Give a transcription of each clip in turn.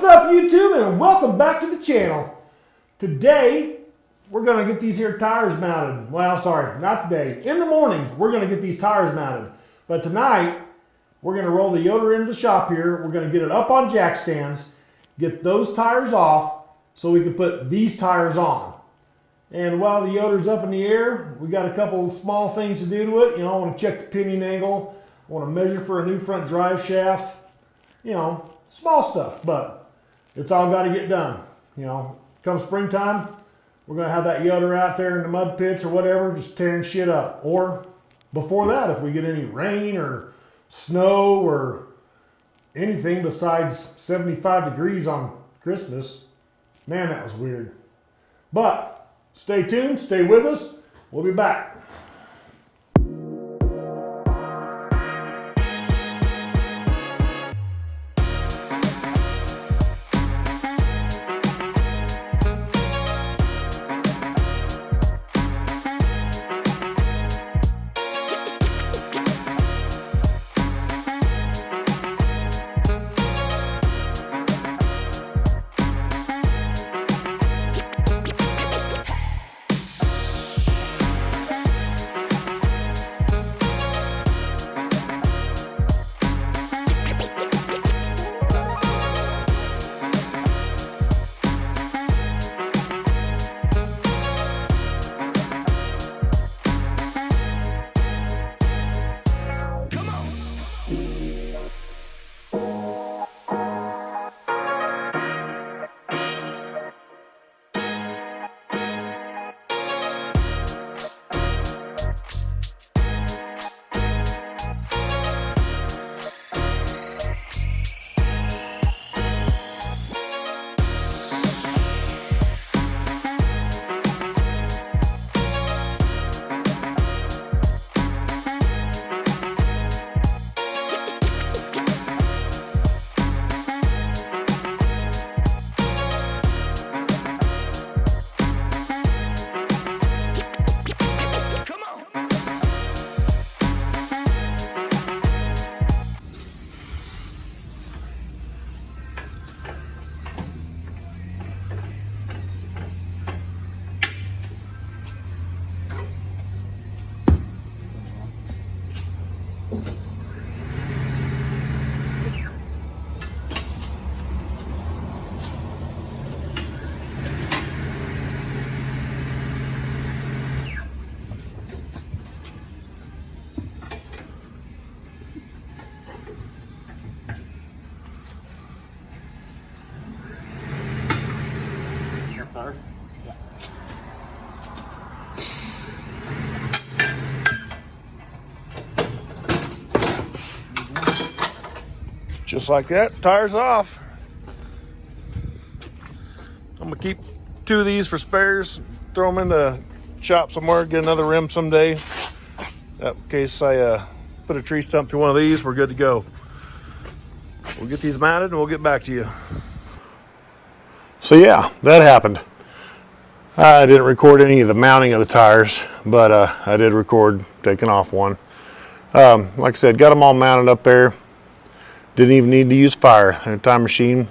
What's up, YouTube, and welcome back to the channel. Today, we're going to get these here tires mounted. Well, sorry, not today. In the morning, we're going to get these tires mounted. But tonight, we're going to roll the Yoder into the shop here. We're going to get it up on jack stands, get those tires off, so we can put these tires on. And while the Yoder's up in the air, we got a couple of small things to do to it. You know, I want to check the pinion angle. I want to measure for a new front drive shaft. You know, small stuff, but it's all got to get done. You know, come springtime, we're going to have that Yoder out there in the mud pits or whatever, just tearing shit up. Or before that, if we get any rain or snow or anything besides 75 degrees on Christmas. Man, that was weird. But stay tuned, stay with us. We'll be back. Just like that, tires off. I'm gonna keep 2 of these for spares, throw them in the shop somewhere, get another rim someday. In case I put a tree stump to one of these, we're good to go. We'll get these mounted and we'll get back to you. So yeah, that happened. I didn't record any of the mounting of the tires, but I did record taking off one. Like I said, got them all mounted up there. Didn't even need to use fire. The time machine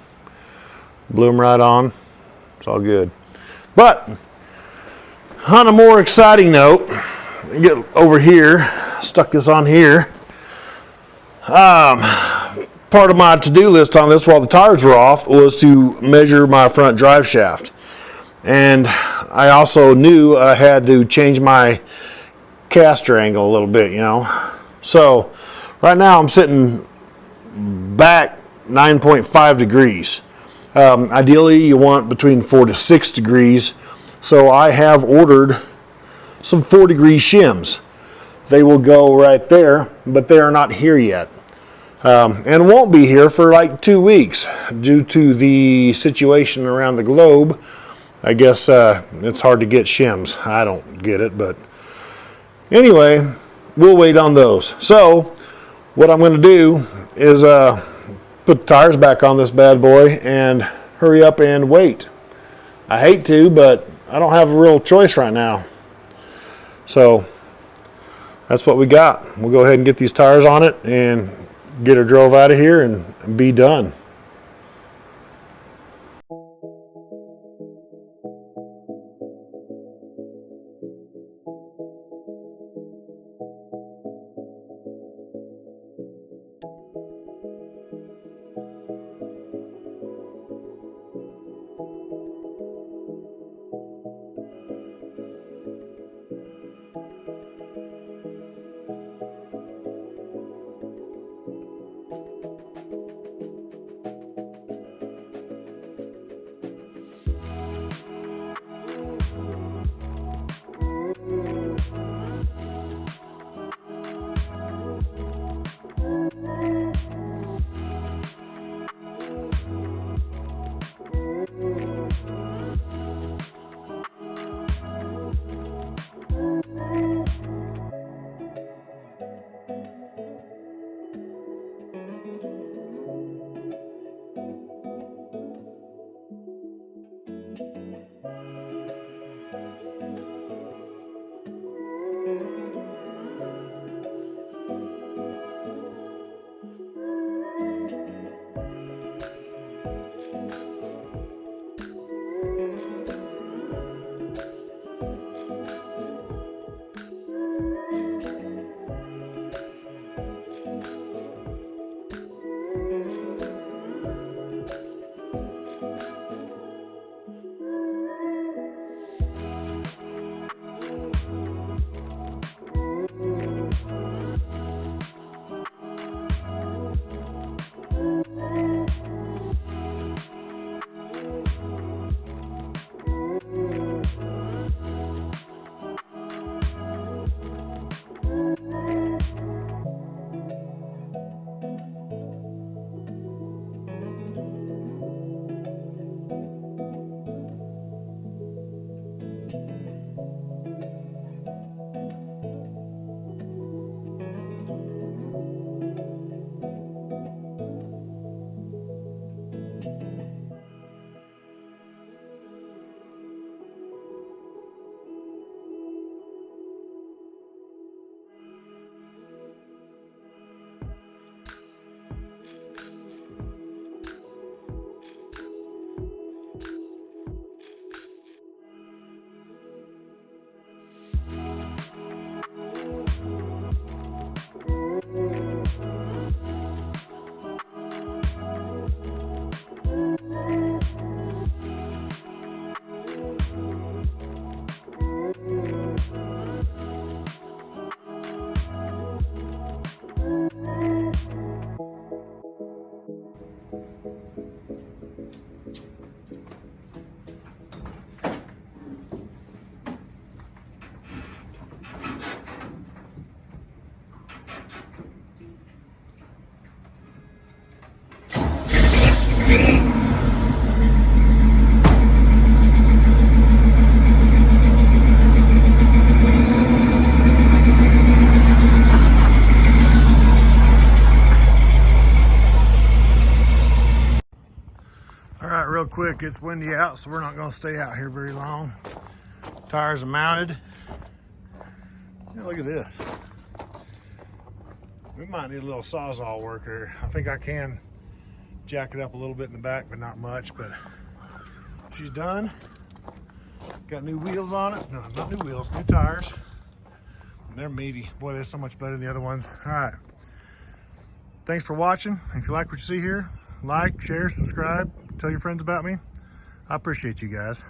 blew them right on. It's all good. But on a more exciting note, get over here, stuck this on here. Part of my to-do list on this while the tires were off was to measure my front drive shaft. And I also knew I had to change my caster angle a little bit, you know. So right now I'm sitting back 9.5 degrees. Ideally you want between 4 to 6 degrees. So I have ordered some 4-degree shims. They will go right there, but they are not here yet. And won't be here for like 2 weeks due to the situation around the globe. I guess it's hard to get shims. I don't get it, but anyway, we'll wait on those. So what I'm going to do is put the tires back on this bad boy and hurry up and wait. I hate to, but I don't have a real choice right now. So that's what we got. We'll go ahead and get these tires on it and get her drove out of here and be done. All right, real quick, it's windy out, so we're not gonna stay out here very long. Tires are mounted. Yeah, look at this. We might need a little sawzall work here. I think I can jack it up a little bit in the back, but not much, but she's done. Got new wheels on it. No, not new wheels, new tires. And they're meaty. Boy, they're so much better than the other ones. All right. Thanks for watching. If you like what you see here, like, share, subscribe, tell your friends about me. I appreciate you guys.